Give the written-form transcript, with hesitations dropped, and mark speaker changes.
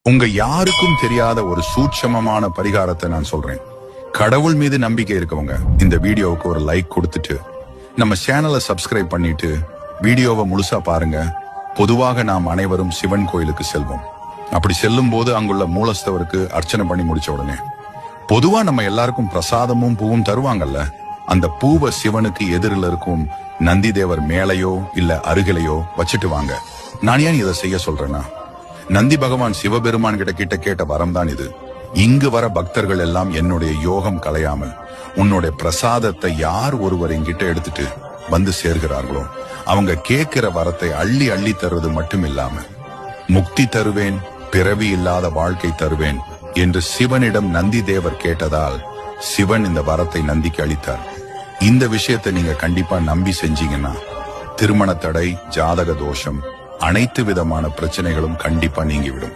Speaker 1: உங்க யாருக்கும் தெரியாத ஒரு சூட்சமமான பரிகாரத்தை நான் சொல்றேன். கடவுள் மீது நம்பிக்கை இருக்கவங்க இந்த வீடியோவுக்கு ஒரு லைக் கொடுத்துட்டு நம்ம சேனலை சப்ஸ்கிரைப் பண்ணிட்டு வீடியோவை முழுசா பாருங்க. பொதுவாக நாம் அனைவரும் சிவன் கோயிலுக்கு செல்வோம். அப்படி செல்லும் போது அங்குள்ள மூலஸ்தவருக்கு அர்ச்சனை பண்ணி முடிச்ச உடனே பொதுவா நம்ம எல்லாருக்கும் பிரசாதமும் பூவும் தருவாங்கல்ல. அந்த பூவை சிவனுக்கு எதிரில் இருக்கும் நந்தி தேவர் மேலையோ இல்ல அருகிலையோ வச்சுட்டு வாங்க. நான் ஏன் இதை செய்ய சொல்றேன்னா, நந்தி பகவான் சிவபெருமான் கிட்ட கேட்ட வரம் தான் இது. இங்கு வர பக்தர்கள் எல்லாம் என்னுடைய யோகம் கலையாமல் உன்னுடைய பிரசாதத்தை யார் ஒருவர் என்கிட்ட எடுத்துட்டு வந்து சேர்கிறார்களோ அவங்க கேட்கிற வரத்தை அள்ளி அள்ளி தருவது மட்டும் இல்லாம முக்தி தருவேன், பிறவி இல்லாத வாழ்க்கை தருவேன் என்று சிவனிடம் நந்தி தேவர் கேட்டதால் சிவன் இந்த வரத்தை நந்திக்கு அளித்தார். இந்த விஷயத்தை நீங்க கண்டிப்பா நம்பி செஞ்சீங்கன்னா திருமண தடை, ஜாதக தோஷம், அனைத்து விதமான பிரச்சனைகளும் கண்டிப்பா நீங்கிவிடும்.